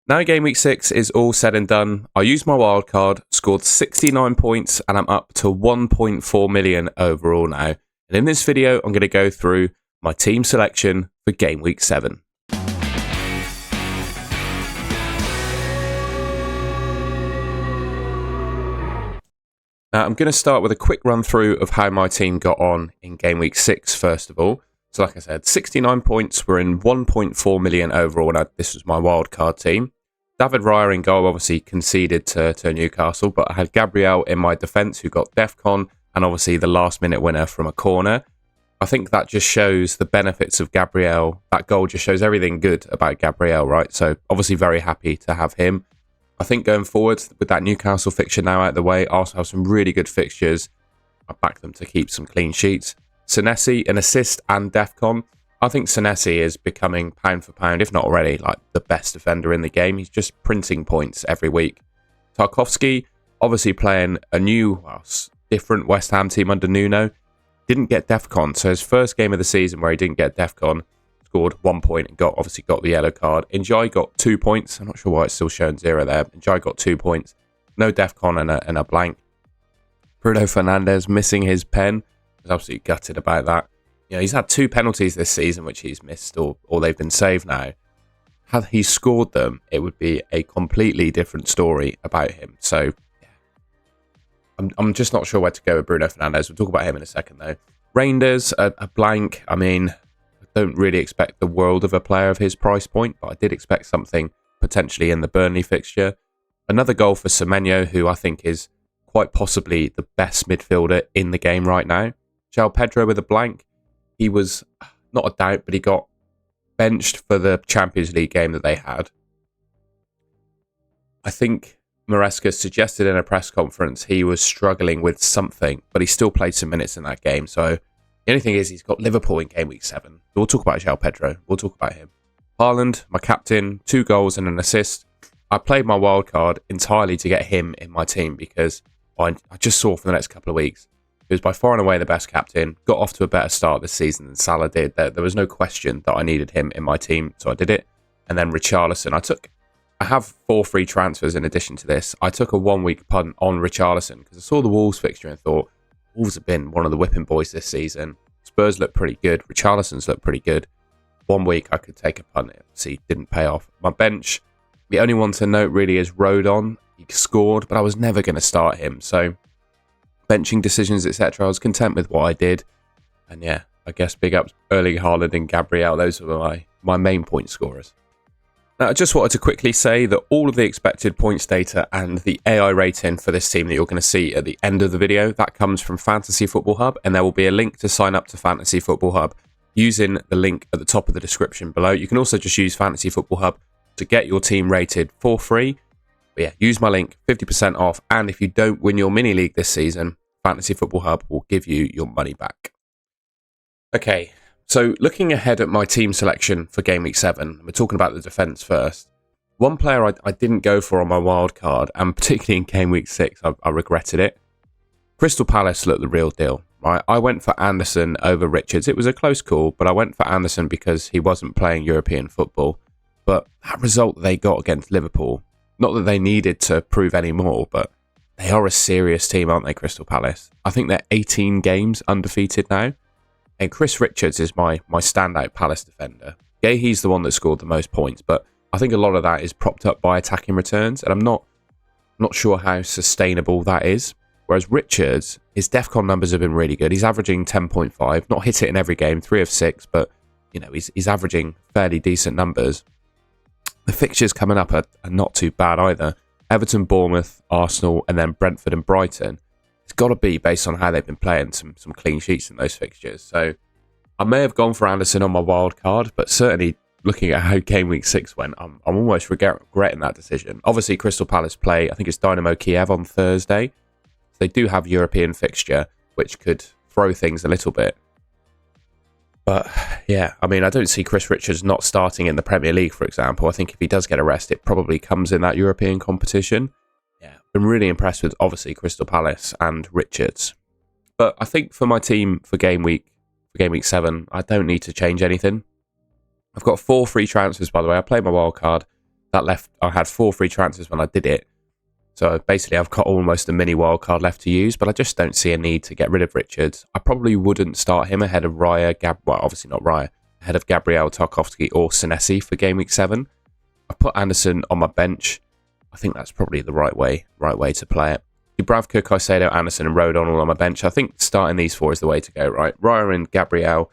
Now game week 6 is all said and done. I used my wildcard, scored 69 points, and I'm up to 1.4 million overall now. And in this video, I'm going to go through my team selection for game week 7. Now, I'm going to start with a quick run through of how my team got on in game week 6, first of all. So like I said, 69 points, we're in 1.4 million overall, and this was my wildcard team. David Raya in goal obviously conceded to Newcastle, but I had Gabriel in my defence who got DEFCON, and obviously the last minute winner from a corner. I think that just shows the benefits of Gabriel. That goal just shows everything good about Gabriel, right? So obviously very happy to have him. I think going forward with that Newcastle fixture now out of the way, Arsenal have some really good fixtures. I back them to keep some clean sheets. Senesi, an assist and DEFCON. I think Senesi is becoming pound for pound, if not already, like the best defender in the game. He's just printing points every week. Tarkowski, obviously playing a new, different West Ham team under Nuno. Didn't get DEFCON, so his first game of the season where he didn't get DEFCON, scored 1 point and obviously got the yellow card. Njai got 2 points. I'm not sure why it's still showing 0 there. Njai got 2 points. No DEFCON and a blank. Bruno Fernandes missing his pen. I was absolutely gutted about that. You know, he's had 2 penalties this season, which he's missed, or they've been saved now. Had he scored them, it would be a completely different story about him. So, yeah. I'm just not sure where to go with Bruno Fernandes. We'll talk about him in a second, though. Reinders, a blank. I mean, I don't really expect the world of a player of his price point, but I did expect something potentially in the Burnley fixture. Another goal for Semenyo, who I think is quite possibly the best midfielder in the game right now. João Pedro with a blank. He was not a doubt, but he got benched for the Champions League game that they had. I think Maresca suggested in a press conference he was struggling with something, but he still played some minutes in that game. So the only thing is he's got Liverpool in game week 7. We'll talk about João Pedro. We'll talk about him. Haaland, my captain, 2 goals and an assist. I played my wild card entirely to get him in my team because I just saw for the next couple of weeks. He was by far and away the best captain, got off to a better start this season than Salah did. There was no question that I needed him in my team, so I did it. And then Richarlison, I have 4 free transfers in addition to this. I took a 1-week punt on Richarlison because I saw the Wolves fixture and thought, Wolves have been one of the whipping boys this season. Spurs look pretty good. Richarlison's look pretty good. 1 week I could take a punt. See, didn't pay off. My bench, the only one to note really is Rodon. He scored, but I was never going to start him, so benching decisions, etc. I was content with what I did. And yeah, I guess big ups Erling Haaland and Gabriel. Those were my main point scorers. Now, I just wanted to quickly say that all of the expected points data and the AI rating for this team that you're going to see at the end of the video, that comes from Fantasy Football Hub, and there will be a link to sign up to Fantasy Football Hub using the link at the top of the description below. You can also just use Fantasy Football Hub to get your team rated for free. But yeah, use my link, 50% off. And if you don't win your mini league this season, Fantasy Football Hub will give you your money back. Okay, so looking ahead at my team selection for game week 7, we're talking about the defence first. One player I didn't go for on my wild card, and particularly in game week 6, I regretted it. Crystal Palace looked the real deal, right? I went for Anderson over Richards. It was a close call, but I went for Anderson because he wasn't playing European football. But that result they got against Liverpool, not that they needed to prove any more, but they are a serious team, aren't they, Crystal Palace? I think they're 18 games undefeated now. And Chris Richards is my standout Palace defender. He's the one that scored the most points, but I think a lot of that is propped up by attacking returns, and I'm not sure how sustainable that is. Whereas Richards, his DEFCON numbers have been really good. He's averaging 10.5, not hit it in every game, 3 of 6, but you know he's averaging fairly decent numbers. The fixtures coming up are not too bad either. Everton, Bournemouth, Arsenal, and then Brentford and Brighton. It's got to be based on how they've been playing some clean sheets in those fixtures. So I may have gone for Anderson on my wild card, but certainly looking at how game week 6 went, I'm almost regretting that decision. Obviously, Crystal Palace play, I think it's Dynamo Kiev on Thursday. They do have European fixture, which could throw things a little bit. But yeah, I mean, I don't see Chris Richards not starting in the Premier League, for example. I think if he does get a rest, it probably comes in that European competition. Yeah, been really impressed with, obviously, Crystal Palace and Richards. But I think for my team for game week 7, I don't need to change anything. I've got 4 free transfers, by the way. I played my wild card. I had 4 free transfers when I did it. So basically, I've got almost a mini wildcard left to use, but I just don't see a need to get rid of Richards. I probably wouldn't start him ahead of well, obviously not Raya, ahead of Gabriel, Tarkowski or Senesi for game week 7. I put Anderson on my bench. I think that's probably the right way to play it. Dubravka, Caicedo, Anderson and Rodon all on my bench. I think starting these 4 is the way to go, right? Raya and Gabriel,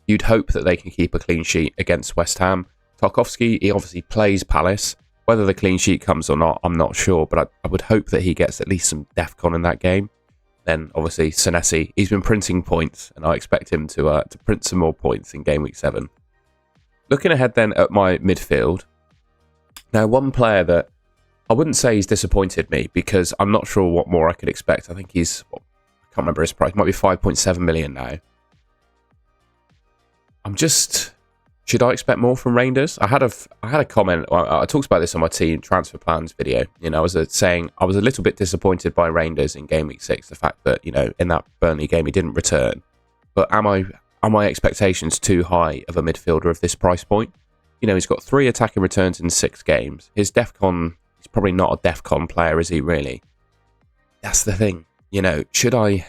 you'd hope that they can keep a clean sheet against West Ham. Tarkowski, he obviously plays Palace. Whether the clean sheet comes or not, I'm not sure, but I would hope that he gets at least some DEFCON in that game. Then, obviously, Senesi, he's been printing points, and I expect him to print some more points in game week 7. Looking ahead then at my midfield. Now, one player that I wouldn't say he's disappointed me, because I'm not sure what more I could expect. I think he's, I can't remember his price, it might be 5.7 million now. Should I expect more from Rangers? I had a comment. I talked about this on my team transfer plans video. I was saying I was a little bit disappointed by Rangers in game week 6. The fact that in that Burnley game he didn't return. But are my expectations too high of a midfielder of this price point? He's got 3 attacking returns in 6 games. His DEFCON, he's probably not a DEFCON player, is he? Really? That's the thing. Should I?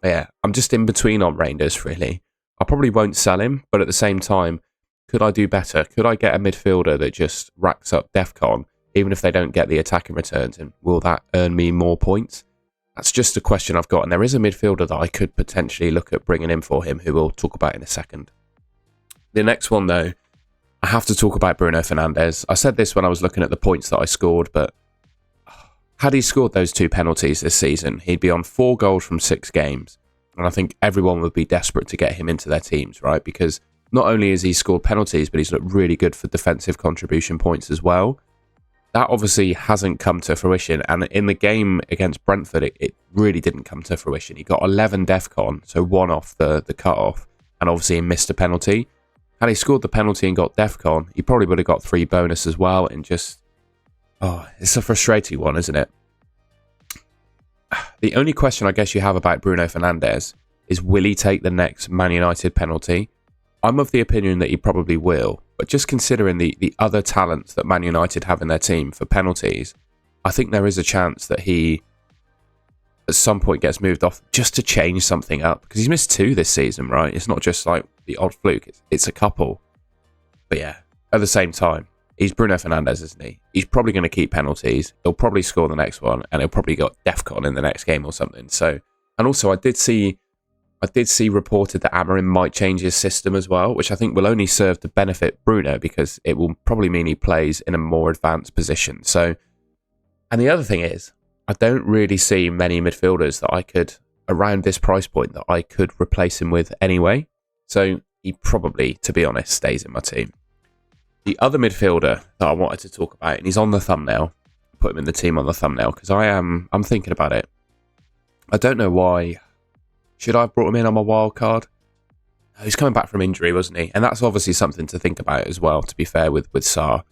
Yeah, I'm just in between on Rangers really. I probably won't sell him, but at the same time, could I do better? Could I get a midfielder that just racks up DEFCON, even if they don't get the attacking returns, and will that earn me more points? That's just a question I've got, and there is a midfielder that I could potentially look at bringing in for him, who we'll talk about in a second. The next one, though, I have to talk about Bruno Fernandes. I said this when I was looking at the points that I scored, but had he scored those 2 penalties this season, he'd be on 4 goals from 6 games. And I think everyone would be desperate to get him into their teams, right? Because not only has he scored penalties, but he's looked really good for defensive contribution points as well. That obviously hasn't come to fruition. And in the game against Brentford, it really didn't come to fruition. He got 11 DEFCON, so 1 off the cut-off, and obviously he missed a penalty. Had he scored the penalty and got DEFCON, he probably would have got 3 bonus as well. And just, it's a frustrating one, isn't it? The only question I guess you have about Bruno Fernandes is, will he take the next Man United penalty? I'm of the opinion that he probably will, but just considering the other talents that Man United have in their team for penalties, I think there is a chance that he at some point gets moved off just to change something up, because he's missed 2 this season, right? It's not just like the odd fluke, it's a couple. But yeah, at the same time, he's Bruno Fernandes, isn't he? He's probably going to keep penalties. He'll probably score the next one, and he'll probably get DEFCON in the next game or something. So, and also I did see reported that Amorim might change his system as well, which I think will only serve to benefit Bruno, because it will probably mean he plays in a more advanced position. So, and the other thing is, I don't really see many midfielders that I could, around this price point, that I could replace him with anyway. So he probably, to be honest, stays in my team. The other midfielder that I wanted to talk about, and he's on the thumbnail, put him in the team on the thumbnail, because I'm thinking about it. I don't know why. Should I have brought him in on my wild card? He's coming back from injury, wasn't he? And that's obviously something to think about as well, to be fair, with Sarr.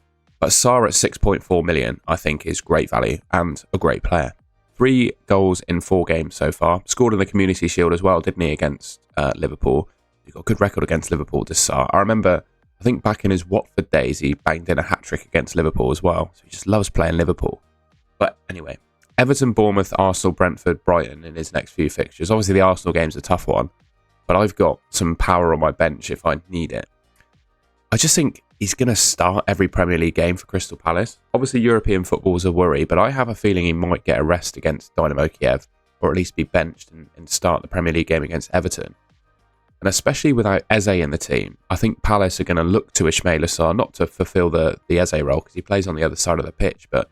But Sarr at 6.4 million, I think, is great value and a great player. 3 goals in 4 games so far. Scored in the Community Shield as well, didn't he, against Liverpool? He got a good record against Liverpool, this Sarr. I remember, I think back in his Watford days, he banged in a hat-trick against Liverpool as well. So he just loves playing Liverpool. But anyway, Everton, Bournemouth, Arsenal, Brentford, Brighton in his next few fixtures. Obviously, the Arsenal game's a tough one, but I've got some power on my bench if I need it. I just think he's going to start every Premier League game for Crystal Palace. Obviously, European football's a worry, but I have a feeling he might get a rest against Dynamo Kiev, or at least be benched and start the Premier League game against Everton. And especially without Eze in the team, I think Palace are going to look to Ismaila Sarr, not to fulfill the Eze role, because he plays on the other side of the pitch, but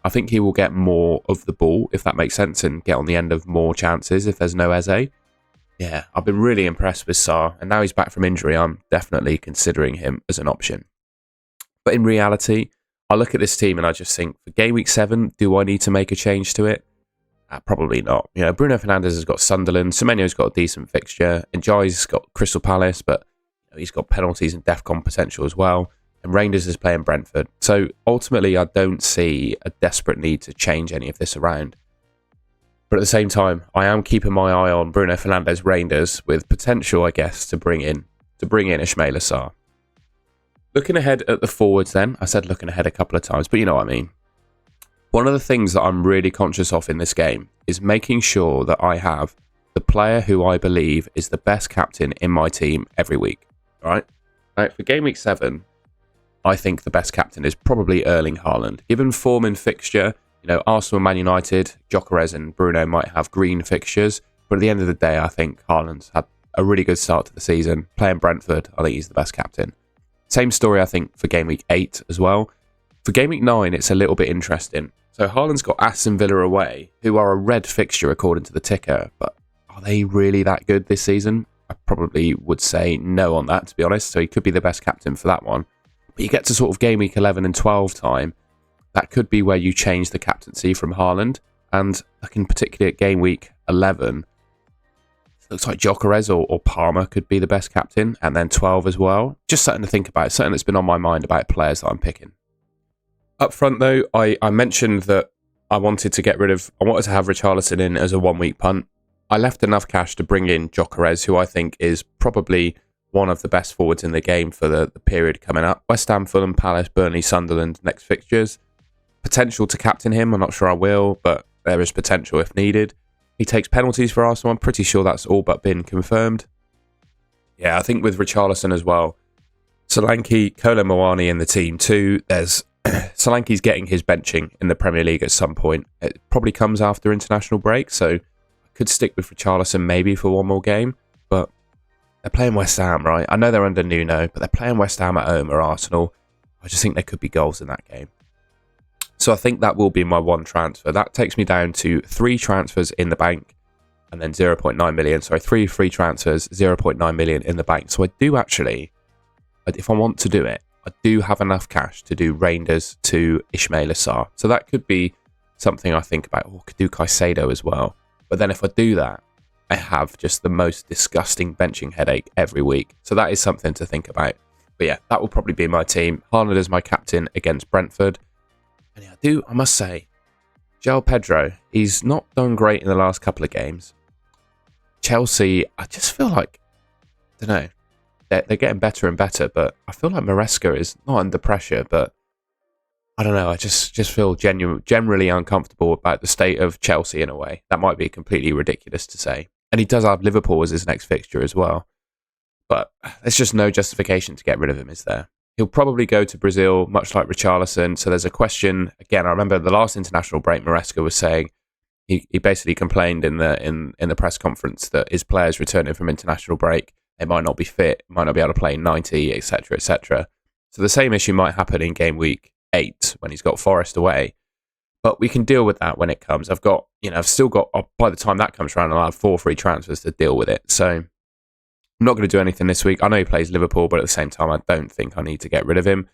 I think he will get more of the ball, if that makes sense, and get on the end of more chances if there's no Eze. Yeah, I've been really impressed with Sarr, and now he's back from injury, I'm definitely considering him as an option. But in reality, I look at this team and I just think, for game week 7, do I need to make a change to it? Probably not. Bruno Fernandes has got Sunderland, Semenyo's got a decent fixture, and Njai's got Crystal Palace, but he's got penalties and DEFCON potential as well, and Rangers is playing Brentford. So ultimately, I don't see a desperate need to change any of this around. But at the same time, I am keeping my eye on Bruno Fernandes Rangers, with potential, I guess, to bring in Ismaila Sarr. Looking ahead at the forwards then, I said looking ahead a couple of times, but you know what I mean. One of the things that I'm really conscious of in this game is making sure that I have the player who I believe is the best captain in my team every week. All right? Now, for game week 7, I think the best captain is probably Erling Haaland. Given form and fixture, you know, Arsenal, Man United, Gyökeres and Bruno might have green fixtures, but at the end of the day, I think Haaland's had a really good start to the season. Playing Brentford, I think he's the best captain. Same story, I think, for game week 8 as well. For game week 9, it's a little bit interesting. So Haaland's got Aston Villa away, who are a red fixture according to the ticker, but are they really that good this season? I probably would say no on that, to be honest. So he could be the best captain for that one. But you get to sort of game week 11 and 12 time, that could be where you change the captaincy from Haaland. And looking particularly at game week 11, it looks like Gyökeres or Palmer could be the best captain, and then 12 as well. Just something to think about, something that's been on my mind about players that I'm picking. Up front, though, I mentioned that I wanted to have Richarlison in as a 1-week punt. I left enough cash to bring in Gyökeres, who I think is probably one of the best forwards in the game for the period coming up. West Ham, Fulham, Palace, Burnley, Sunderland, next fixtures. Potential to captain him, I'm not sure I will, but there is potential if needed. He takes penalties for Arsenal, I'm pretty sure that's all but been confirmed. Yeah, I think with Richarlison as well, Solanke, Kolo Muani in the team too, there's Solanke's getting his benching in the Premier League at some point. It probably comes after international break, so I could stick with Richarlison maybe for one more game, but they're playing West Ham, right? I know they're under Nuno, but they're playing West Ham at home or Arsenal. I just think there could be goals in that game. So I think that will be my one transfer. That takes me down to 3 transfers in the bank and then 0.9 million. Sorry, 3 free transfers, 0.9 million in the bank. So I do actually, if I want to do it, I do have enough cash to do Reinders to Ismail Assar. So that could be something I think about. Or could do Caicedo as well. But then if I do that, I have just the most disgusting benching headache every week. So that is something to think about. But yeah, that will probably be my team. Haaland is my captain against Brentford. And yeah, I must say, João Pedro, he's not done great in the last couple of games. Chelsea, I just feel like, I don't know, they're getting better and better, but I feel like Maresca is not under pressure, but I don't know, I just feel generally uncomfortable about the state of Chelsea in a way. That might be completely ridiculous to say. And he does have Liverpool as his next fixture as well. But there's just no justification to get rid of him, is there? He'll probably go to Brazil, much like Richarlison. So there's a question, again, I remember the last international break, Maresca was saying, he basically complained in the press conference that his players returning from international break, they might not be fit, might not be able to play 90, etc., etc. So the same issue might happen in game week 8 when he's got Forest away. But we can deal with that when it comes. I've still got, by the time that comes around, I'll have 4 free transfers to deal with it. So I'm not going to do anything this week. I know he plays Liverpool, but at the same time, I don't think I need to get rid of him.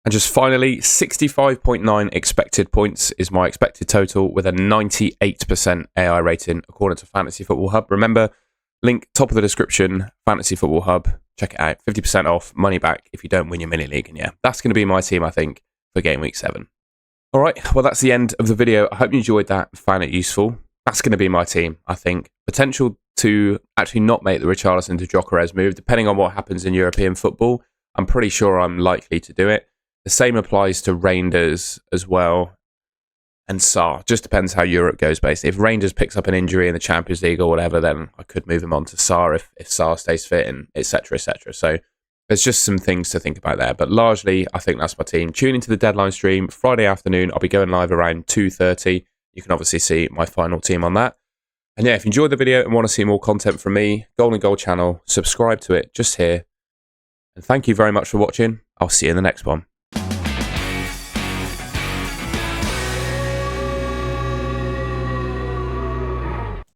And just finally, 65.9 expected points is my expected total with a 98% AI rating according to Fantasy Football Hub. Remember, link top of the description, Fantasy Football Hub. Check it out. 50% off, money back if you don't win your mini league. And yeah, that's going to be my team, I think, for game week 7. All right, well, that's the end of the video. I hope you enjoyed that and found it useful. That's going to be my team, I think. Potential to actually not make the Richarlison to Gyökeres move, depending on what happens in European football. I'm pretty sure I'm likely to do it. The same applies to Reinders as well. And Sarr. Just depends how Europe goes, basically. If Reinders picks up an injury in the Champions League or whatever, then I could move him on to Sarr if Sarr stays fit, and etc., etc. So there's just some things to think about there. But largely, I think that's my team. Tune into the deadline stream Friday afternoon. I'll be going live around 2:30. You can obviously see my final team on that. And yeah, if you enjoyed the video and want to see more content from me, Golden Goal channel, subscribe to it just here. And thank you very much for watching. I'll see you in the next one.